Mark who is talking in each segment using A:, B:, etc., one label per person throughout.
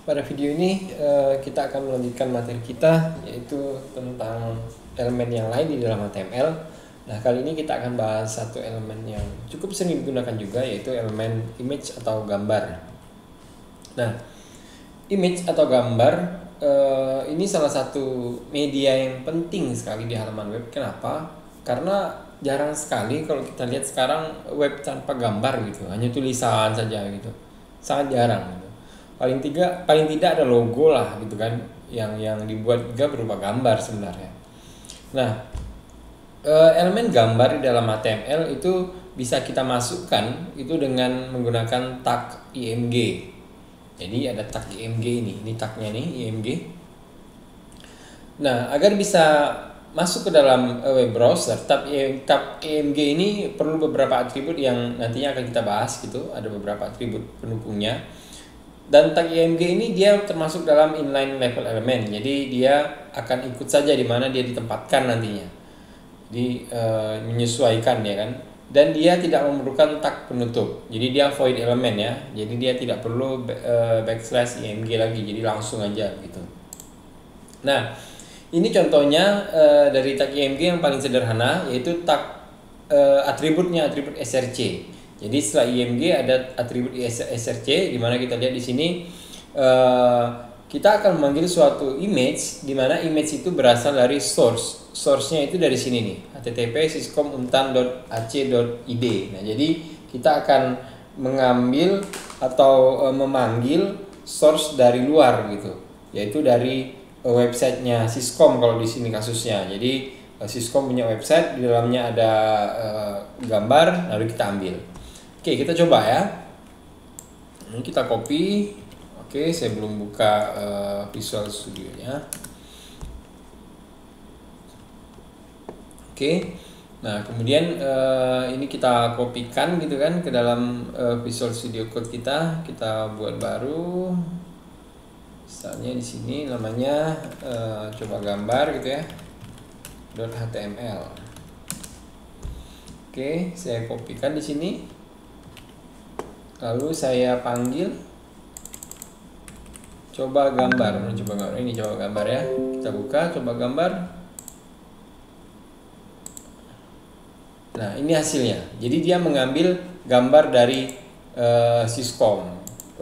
A: Pada video ini kita akan melanjutkan materi kita, yaitu tentang elemen yang lain di dalam HTML. Nah, kali ini kita akan bahas satu elemen yang cukup sering digunakan juga, yaitu elemen image atau gambar. Nah, image atau gambar ini salah satu media yang penting sekali di halaman web. Kenapa? Karena jarang sekali kalau kita lihat sekarang web tanpa gambar gitu, hanya tulisan saja gitu, sangat jarang gitu. Paling tidak ada logo lah gitu kan, yang dibuat juga berupa gambar sebenarnya. Nah, elemen gambar di dalam HTML itu bisa kita masukkan itu dengan menggunakan tag img. Jadi ada tag img ini tagnya nih, img. Nah, agar bisa masuk ke dalam web browser, tab img ini perlu beberapa atribut yang nantinya akan kita bahas gitu. Ada beberapa atribut pendukungnya. Dan tag img ini dia termasuk dalam inline level element. Jadi dia akan ikut saja di mana dia ditempatkan nantinya. Jadi menyesuaikan ya kan. Dan dia tidak memerlukan tag penutup. Jadi dia void element ya. Jadi dia tidak perlu backslash img lagi. Jadi langsung aja gitu. Nah, ini contohnya dari tag img yang paling sederhana, yaitu tag atributnya, atribut src. Jadi setelah img ada atribut src, di mana kita lihat di sini kita akan memanggil suatu image, di mana image itu berasal dari source. Source-nya itu dari sini nih, http syscom-untan.ac.id. Nah, jadi kita akan mengambil atau memanggil source dari luar gitu, yaitu dari websitenya Syscom kalau di sini kasusnya. Jadi Syscom punya website, di dalamnya ada gambar, lalu kita ambil. Oke, kita coba ya. Ini kita copy. Oke, saya belum buka Visual Studio-nya. Oke. Nah, kemudian ini kita kopikan gitu kan ke dalam Visual Studio Code kita. Kita buat baru. Misalnya di sini namanya coba gambar gitu ya. .html. Oke, saya kopikan di sini. Lalu saya panggil coba gambar. Ini coba gambar ya. Kita buka coba gambar. Nah, ini hasilnya. Jadi dia mengambil gambar dari Syscom,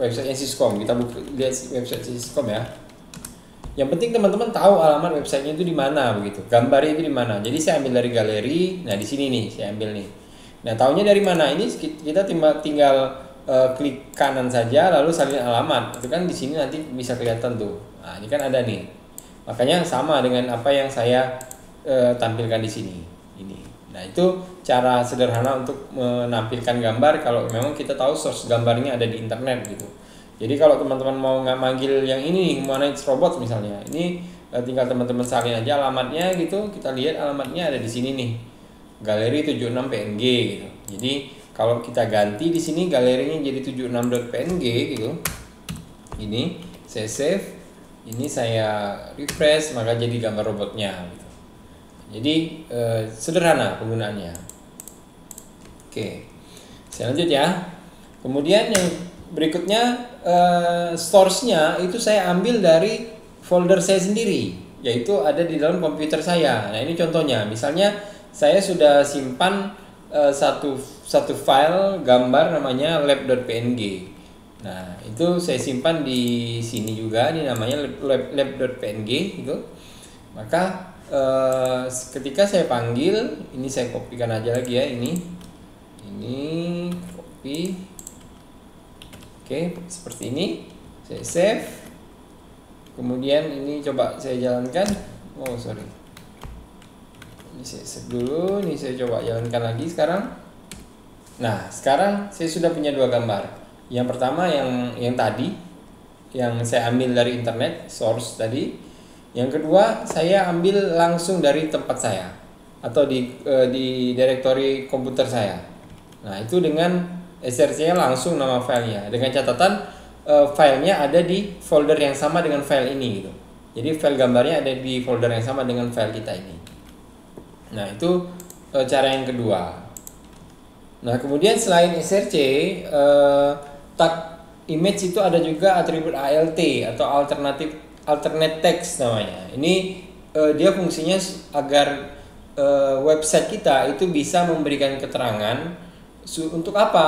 A: websitenya Syscom. Kita lihat website Syscom ya. Yang penting teman-teman tahu alamat websitenya itu di mana begitu. Gambarnya itu di mana. Jadi saya ambil dari galeri. Nah, di sini nih saya ambil nih. Nah, tahunya dari mana? Ini kita tinggal klik kanan saja lalu salin alamat. Itu kan di sini nanti bisa kelihatan tuh. Nah, ini kan ada nih. Makanya sama dengan apa yang saya tampilkan di sini. Ini. Nah, itu cara sederhana untuk menampilkan gambar kalau memang kita tahu source gambarnya ada di internet gitu. Jadi kalau teman-teman mau manggil yang ini Manage Robot misalnya, ini tinggal teman-teman salin aja alamatnya gitu. Kita lihat alamatnya ada di sini nih. Galeri 76 PNG gitu. Jadi kalau kita ganti di sini galerinya jadi 76.png gitu. Ini saya save, ini saya refresh, maka jadi gambar robotnya gitu. Jadi sederhana penggunaannya. Oke. Saya lanjut ya. Kemudian yang berikutnya source-nya itu saya ambil dari folder saya sendiri, yaitu ada di dalam komputer saya. Nah, ini contohnya. Misalnya saya sudah simpan satu file gambar namanya lab.png. Nah, itu saya simpan di sini juga, ini namanya lab.png gitu. Maka ketika saya panggil, ini saya kopikan aja lagi ya, ini copy. Oke, seperti ini. Saya save. Kemudian ini coba saya jalankan. Oh, sorry. Ini saya save dulu, ini saya coba jalankan lagi sekarang. Nah, sekarang saya sudah punya dua gambar. Yang pertama yang tadi, yang saya ambil dari internet, source tadi. Yang kedua, saya ambil langsung dari tempat saya atau di direktori komputer saya. Nah, itu dengan src-nya langsung nama filenya. Dengan catatan filenya ada di folder yang sama dengan file ini gitu. Jadi file gambarnya ada di folder yang sama dengan file kita ini. Nah, itu cara yang kedua. Nah, kemudian selain src, tag image itu ada juga atribut ALT atau alternate text namanya. Ini dia fungsinya agar website kita itu bisa memberikan keterangan untuk apa.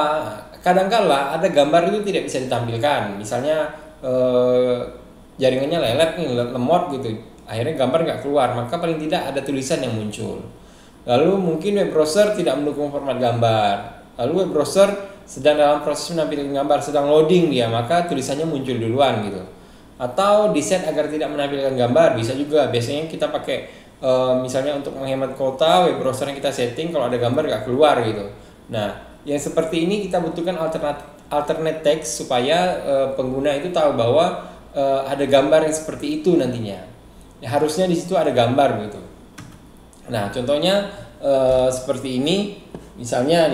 A: Kadangkala ada gambar itu tidak bisa ditampilkan, misalnya jaringannya lelet nih, lemot gitu, akhirnya gambar nggak keluar, maka paling tidak ada tulisan yang muncul. Lalu mungkin web browser tidak mendukung format gambar, lalu web browser sedang dalam proses menampilkan gambar, sedang loading dia, maka tulisannya muncul duluan gitu. Atau di set agar tidak menampilkan gambar, bisa juga. Biasanya kita pakai misalnya untuk menghemat kuota, web browser yang kita setting, kalau ada gambar nggak keluar gitu. Nah, yang seperti ini kita butuhkan alternate text supaya pengguna itu tahu bahwa ada gambar yang seperti itu nantinya. Ya, harusnya di situ ada gambar gitu. Nah, contohnya seperti ini. Misalnya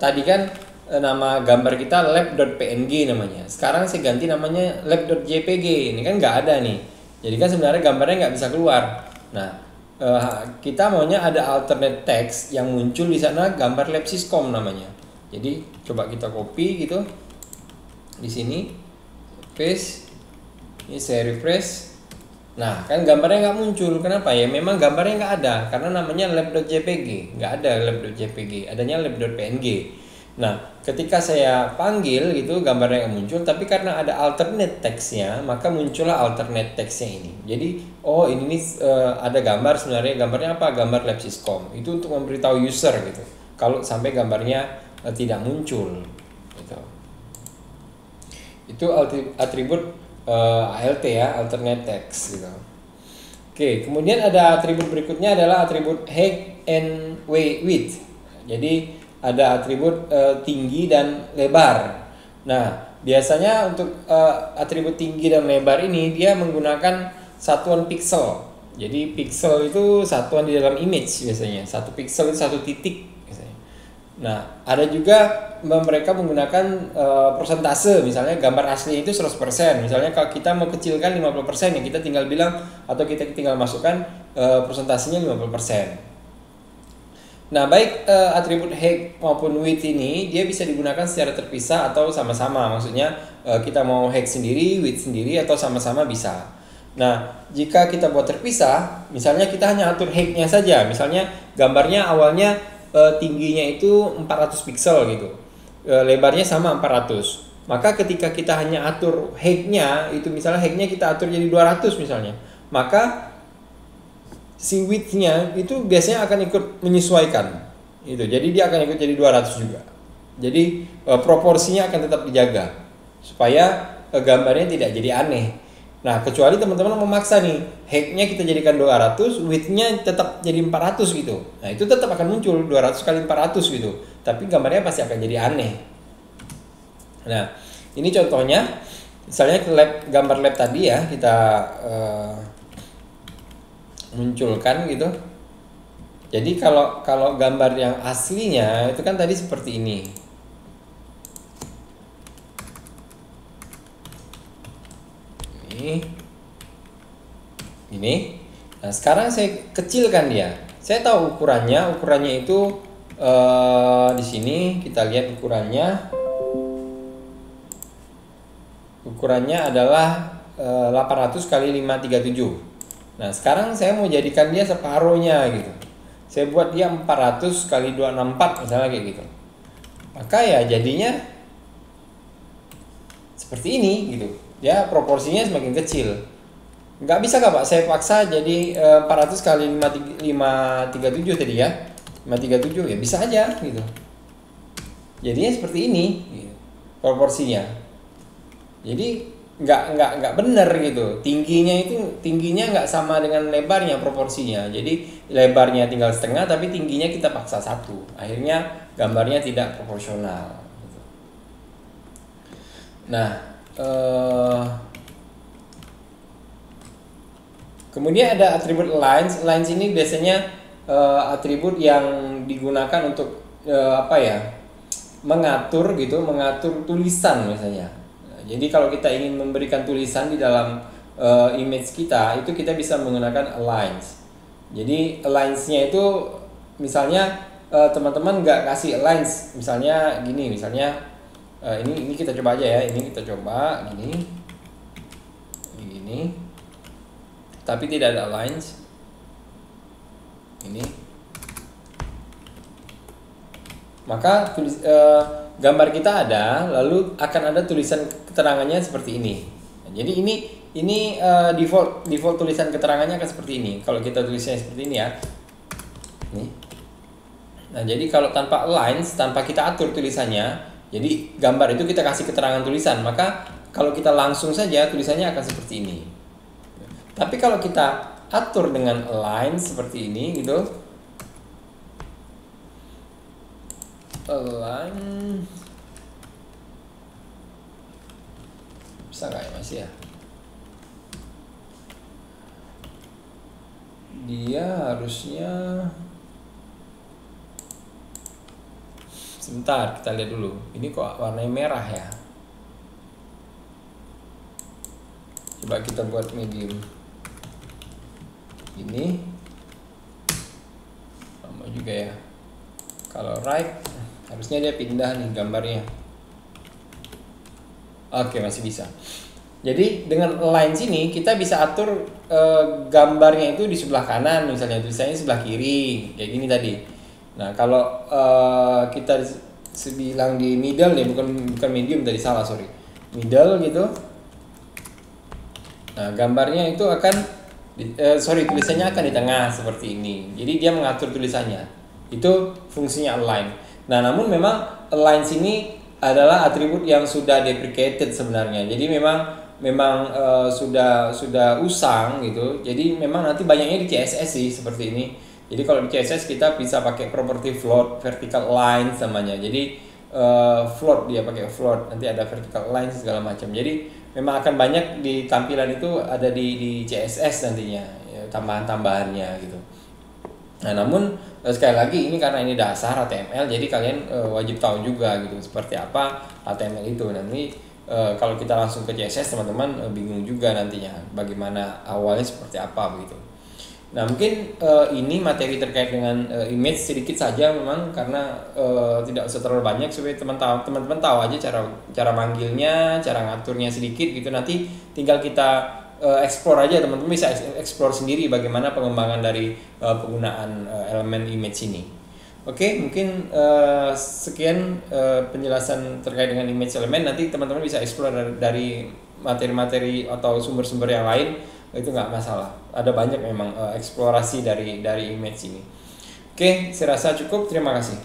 A: tadi kan nama gambar kita lab.png namanya. Sekarang saya ganti namanya lab.jpg. Ini kan nggak ada nih. Jadi kan sebenarnya gambarnya nggak bisa keluar. Nah, kita maunya ada alternate text yang muncul di sana, gambar lab syscom namanya. Jadi coba kita copy gitu di sini, paste, ini saya refresh. Nah, kan gambarnya nggak muncul. Kenapa ya? Memang gambarnya nggak ada karena namanya lab.jpg, nggak ada lab.jpg, adanya lab.png. Nah, ketika saya panggil gitu gambarnya yang muncul, tapi karena ada alternate textnya, maka muncullah alternate textnya ini. Jadi, oh ini nih ada gambar, sebenarnya gambarnya apa? Gambar lab syscom. Itu untuk memberitahu user gitu. Kalau sampai gambarnya tidak muncul, gitu. Itu atribut ALT ya, alternate text gitu. Oke, kemudian ada atribut berikutnya adalah atribut height and width. Jadi ada atribut tinggi dan lebar. Nah, biasanya untuk atribut tinggi dan lebar ini dia menggunakan satuan pixel. Jadi pixel itu satuan di dalam image biasanya. Satu pixel itu satu titik biasanya. Nah, ada juga mereka menggunakan persentase. Misalnya gambar asli itu 100%. Misalnya kalau kita mau kecilkan 50%, ya kita tinggal bilang atau kita tinggal masukkan persentasenya 50%. Nah, baik atribut height maupun width ini dia bisa digunakan secara terpisah atau sama-sama. Maksudnya kita mau height sendiri, width sendiri, atau sama-sama bisa. Nah, jika kita buat terpisah, misalnya kita hanya atur height-nya saja. Misalnya gambarnya awalnya tingginya itu 400 pixel gitu, lebarnya sama 400. Maka ketika kita hanya atur height-nya, itu misalnya height-nya kita atur jadi 200 misalnya, maka si width-nya itu biasanya akan ikut menyesuaikan itu. Jadi dia akan ikut jadi 200 juga. Jadi proporsinya akan tetap dijaga supaya gambarnya tidak jadi aneh. Nah, kecuali teman-teman memaksa nih, height-nya kita jadikan 200, width-nya tetap jadi 400 gitu. Nah, itu tetap akan muncul 200 kali 400 gitu. Tapi gambarnya pasti akan jadi aneh. Nah, ini contohnya. Misalnya gambar lab tadi ya, kita munculkan gitu. Jadi kalau gambar yang aslinya itu kan tadi seperti ini. Ini. Nah, sekarang saya kecilkan dia. Saya tahu ukurannya itu di sini kita lihat ukurannya. Ukurannya adalah 800 kali 537. Nah, sekarang saya mau jadikan dia separuhnya gitu. Saya buat dia 400 kali 264 misalnya kayak gitu. Maka ya jadinya seperti ini gitu. Ya proporsinya semakin kecil. Nggak bisa nggak Pak? Saya paksa jadi 400 kali 537 tadi ya. 537 ya bisa aja gitu. Jadinya seperti ini gitu, proporsinya. Jadi nggak benar gitu. Tingginya nggak sama dengan lebarnya proporsinya. Jadi lebarnya tinggal setengah tapi tingginya kita paksa 1. Akhirnya gambarnya tidak proporsional gitu. Nah, kemudian ada atribut lines. Lines ini biasanya atribut yang digunakan untuk mengatur tulisan misalnya. Jadi kalau kita ingin memberikan tulisan di dalam image kita, itu kita bisa menggunakan aligns. Jadi aligns-nya itu misalnya teman-teman nggak kasih aligns, misalnya gini, misalnya Ini kita coba aja ya. Ini kita coba gini, tapi tidak ada lines. Ini, maka gambar kita ada, lalu akan ada tulisan keterangannya seperti ini. Nah, jadi ini default tulisan keterangannya akan seperti ini. Kalau kita tulisnya seperti ini ya. Nih. Nah, jadi kalau tanpa lines, tanpa kita atur tulisannya, jadi gambar itu kita kasih keterangan tulisan, maka kalau kita langsung saja tulisannya akan seperti ini. Tapi kalau kita atur dengan lines seperti ini gitu, align, bisa nggak ya Mas ya? Dia harusnya, sebentar kita lihat dulu. Ini kok warnanya merah ya? Coba kita buat medium. Ini sama juga ya. Kalau right, harusnya dia pindah nih gambarnya. Oke, masih bisa. Jadi dengan line sini kita bisa atur gambarnya itu di sebelah kanan, misalnya tulisannya sebelah kiri, kayak gini tadi. Nah, kalau kita bilang di middle ya, bukan medium tadi, salah, sorry. Middle gitu. Nah, gambarnya itu akan tulisannya akan di tengah seperti ini. Jadi dia mengatur tulisannya. Itu fungsinya align. Nah, namun memang align sini adalah atribut yang sudah deprecated sebenarnya. Jadi memang sudah usang gitu. Jadi memang nanti banyaknya di CSS sih seperti ini. Jadi kalau di CSS kita bisa pakai property float, vertical lines namanya. Jadi float, dia pakai float, nanti ada vertical lines segala macam. Jadi memang akan banyak di tampilan itu ada di CSS nantinya, ya, tambahan-tambahannya gitu. Nah, namun sekali lagi ini karena ini dasar HTML, jadi kalian wajib tahu juga gitu seperti apa HTML itu. Nanti kalau kita langsung ke CSS teman-teman bingung juga nantinya bagaimana awalnya seperti apa begitu. Nah, mungkin ini materi terkait dengan image sedikit saja memang, karena tidak usah terlalu banyak, supaya teman-teman tahu aja cara manggilnya, cara ngaturnya sedikit gitu. Nanti tinggal kita explore aja, teman-teman bisa explore sendiri bagaimana pengembangan dari penggunaan elemen image ini. Oke, mungkin sekian penjelasan terkait dengan image elemen. Nanti teman-teman bisa explore dari materi-materi atau sumber-sumber yang lain, itu nggak masalah. Ada banyak memang eksplorasi dari image ini. Oke, saya rasa cukup. Terima kasih.